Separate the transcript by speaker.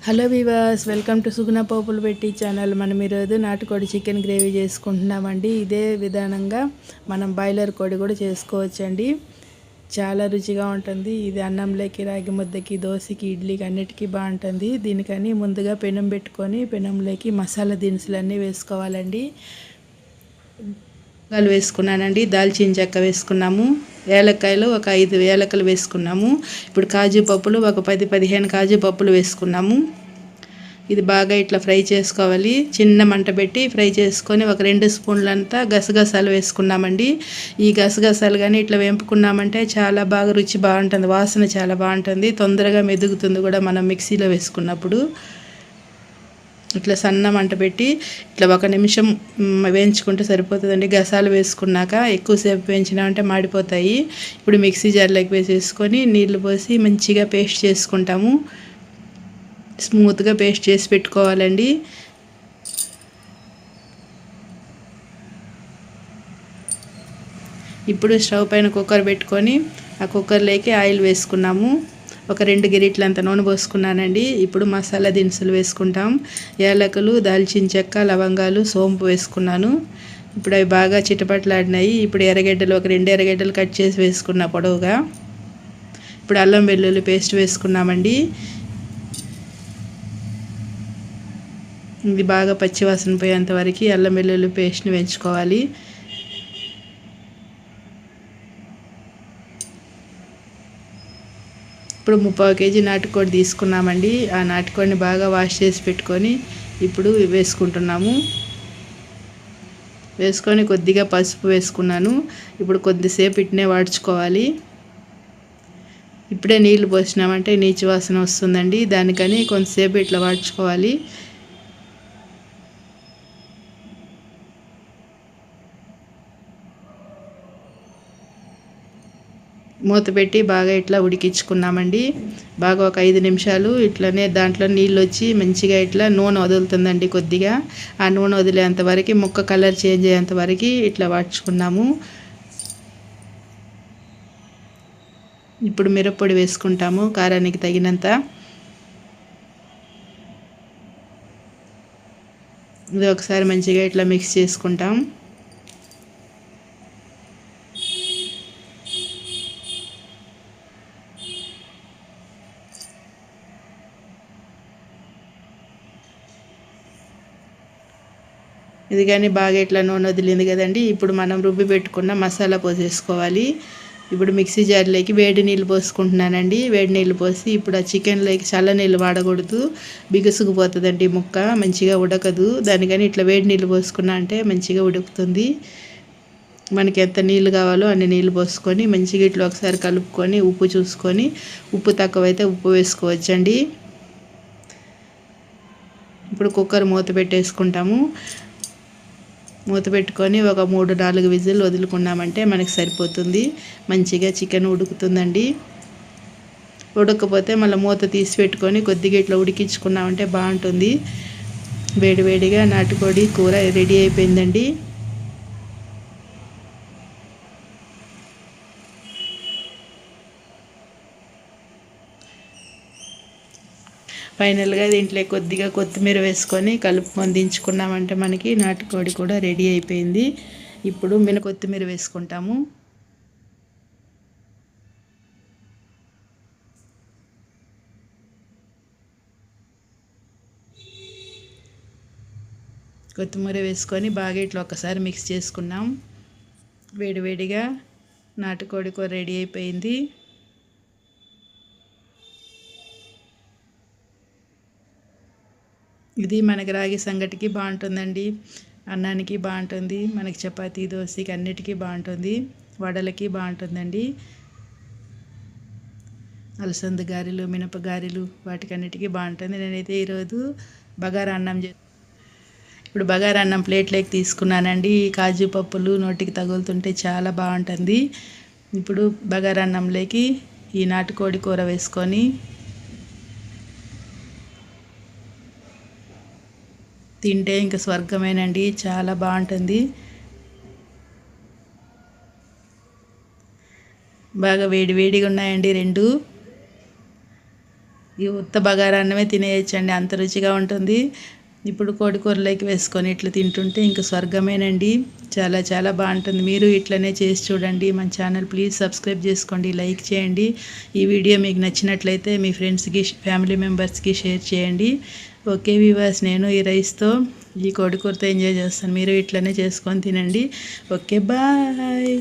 Speaker 1: Hello weavers, welcome to సుగుణ పోపులు పెట్టి channel. మనం ఈరోజు నాటుకోడి చికెన్ గ్రేవీ చేసుకుంటున్నామండి. ఇదే విధానంగా మనం బాయిలర్ కోడి కూడా చేసుకోవచ్చండి. చాలా రుచిగా ఉంటుంది. ఇది అన్నంలోకి, రాగి ముద్దకి, దోశకి, ఇడ్లీకి అన్నిటికీ బాగుంటుంది. దీనికని ముందుగా పెనం పెట్టుకొని పెనంలోకి మసాలా దినుసులన్నీ వేసుకోవాలండి. వేసుకున్నానండి, దాల్చిన చెక్క వేసుకున్నాము, ఏలక్కాయలు ఒక 5 ఏలక్కలు వేసుకున్నాము. ఇప్పుడు కాజు పప్పులు ఒక 10-15 కాజు పప్పులు వేసుకున్నాము. ఇది బాగా ఇట్లా ఫ్రై చేసుకోవాలి. చిన్న మంట పెట్టి ఫ్రై చేసుకొని ఒక 2 స్పూన్లంతా గసగసాలు వేసుకున్నామండి. ఈ గసగసాలు కానీ ఇట్లా వేపుకున్నామంటే చాలా బాగా రుచి బాగుంటుంది, వాసన చాలా బాగుంటుంది, తొందరగా మెదుగుతుంది కూడా మనం మిక్సీలో వేసుకున్నప్పుడు. ఇట్లా సన్న మంట పెట్టి ఇట్లా 1 నిమిషం వేయించుకుంటే సరిపోతుందండి. గసాలు వేసుకున్నాక ఎక్కువసేపు వేయించినామంటే మాడిపోతాయి. ఇప్పుడు మిక్సీ జార్లోకి వేసేసుకొని నీళ్లు పోసి మంచిగా పేస్ట్ చేసుకుంటాము. స్మూత్గా పేస్ట్ చేసి పెట్టుకోవాలండి. ఇప్పుడు స్టవ్ పైన కుక్కర్ పెట్టుకొని ఆ కుక్కర్లోకి ఆయిల్ వేసుకున్నాము. ఒక 2 గిరిట్లంత నూనె పోసుకున్నానండి. ఇప్పుడు మసాలా దినుసులు వేసుకుంటాం. యాలకులు, దాల్చిన చెక్క, లవంగాలు, సోంపు వేసుకున్నాను. ఇప్పుడు అవి బాగా చిటపట్లాడినాయి. ఇప్పుడు ఎర్రగడ్డలు ఒక 2 ఎర్రగడ్డలు కట్ చేసి వేసుకున్నా పొడవుగా. ఇప్పుడు అల్లం వెల్లుల్లి పేస్ట్ వేసుకున్నామండి. ఇది బాగా పచ్చివాసన పోయేంత వరకు అల్లం వెల్లుల్లి పేస్ట్ని వేయించుకోవాలి. ఇప్పుడు 3/4 కేజీ నాటుకోడి తీసుకున్నామండి. ఆ నాటుకోడిని బాగా వాష్ చేసి పెట్టుకొని ఇప్పుడు వేసుకుంటున్నాము. వేసుకొని కొద్దిగా పసుపు వేసుకున్నాను. ఇప్పుడు కొద్దిసేపు ఇట్నే వాడ్చుకోవాలి. ఇప్పుడే నీళ్లు పోసినామంటే నీచు వాసన వస్తుందండి, దానికని కొంతసేపు ఇట్లా వాడ్చుకోవాలి. మూత పెట్టి బాగా ఇట్లా ఉడికించుకున్నామండి. బాగా ఒక 5 నిమిషాలు ఇట్లనే దాంట్లో నీళ్ళు వచ్చి మంచిగా ఇట్లా నూనె వదులుతుందండి. కొద్దిగా ఆ నూనె వదిలేంత వరకు, ముక్క కలర్ చేంజ్ అయ్యేంత వరకు ఇట్లా వాడ్చుకున్నాము. ఇప్పుడు మిరప్పొడి వేసుకుంటాము కారానికి తగినంత. ఇది ఒకసారి మంచిగా ఇట్లా మిక్స్ చేసుకుంటాం. ఇది కానీ బాగా ఇట్లా నూనె వదిలింది కదండి. ఇప్పుడు మనం రుబ్బి పెట్టుకున్న మసాలా పోసేసుకోవాలి. ఇప్పుడు మిక్సీ జార్లోకి వేడి నీళ్ళు పోసుకుంటున్నానండి. వేడి నీళ్ళు పోసి ఇప్పుడు ఆ చికెన్లోకి చల్ల నీళ్ళు వాడకూడదు, బిగుసుకుపోతుందండి ముక్క, మంచిగా ఉడకదు. దానికని ఇట్లా వేడి నీళ్ళు పోసుకున్నా అంటే మంచిగా ఉడుకుతుంది. మనకి ఎంత నీళ్ళు కావాలో అన్ని నీళ్ళు పోసుకొని మంచిగా ఇట్లా ఒకసారి కలుపుకొని ఉప్పు చూసుకొని, ఉప్పు తక్కువైతే ఉప్పు వేసుకోవచ్చండి. ఇప్పుడు కుక్కర్ మూత పెట్టేసుకుంటాము. మూత పెట్టుకొని ఒక 3-4 విజిల్ వదులుకున్నామంటే మనకి సరిపోతుంది. మంచిగా చికెన్ ఉడుకుతుందండి. ఉడకపోతే మళ్ళీ మూత తీసి పెట్టుకొని కొద్దిగా ఇట్లా ఉడికించుకున్నామంటే బాగుంటుంది. వేడివేడిగా నాటుకోడి కూర రెడీ అయిపోయిందండి. ఫైనల్గా దీంట్లో కొద్దిగా కొత్తిమీర వేసుకొని కలుపుకొని దించుకున్నామంటే మనకి నాటుకోడి కూడా రెడీ అయిపోయింది. ఇప్పుడు కొత్తిమీర వేసుకుంటాము. కొత్తిమీర వేసుకొని బాగా ఇట్లా ఒకసారి మిక్స్ చేసుకున్నాం. వేడివేడిగా నాటుకోడి కూర రెడీ అయిపోయింది. ఇది మనకి రాగి సంగటికి బాగుంటుందండి, అన్నానికి బాగుంటుంది, మనకి చపాతీ, దోశకి అన్నిటికీ బాగుంటుంది, వడలకి బాగుంటుందండి. అలసంద గారెలు, మినప గారెలు వాటికన్నిటికీ బాగుంటుంది. నేనైతే ఈరోజు బగారా అన్నం ఇప్పుడు బగారా అన్నం ప్లేట్లోకి తీసుకున్నానండి. కాజు పప్పులు నోటికి తగులుతుంటే చాలా బాగుంటుంది. ఇప్పుడు బగారా అన్నంలోకి ఈ నాటుకోడి కూర వేసుకొని తింటే ఇంకా స్వర్గమేనండి, చాలా బాగుంటుంది. బాగా వేడివేడిగా ఉన్నాయండి రెండు. ఈ ఉత్త బగారా అన్నమే తినేయచ్చండి, అంత రుచిగా ఉంటుంది. ఇప్పుడు కోడి కూరలోకి వేసుకొని ఇట్లా తింటుంటే ఇంకా స్వర్గమేనండి. చాలా చాలా బాగుంటుంది. మీరు ఇట్లనే చేసి చూడండి. మన ఛానల్ ప్లీజ్ సబ్స్క్రైబ్ చేసుకోండి, లైక్ చేయండి. ఈ వీడియో మీకు నచ్చినట్లయితే మీ ఫ్రెండ్స్కి, ఫ్యామిలీ మెంబర్స్కి షేర్ చేయండి. ఓకే వ్యూవర్స్, నేను ఈ రైస్తో, ఈ కోడి కూరతో ఎంజాయ్ చేస్తాను. మీరు ఇట్లనే చేసుకొని తినండి. Okay, bye.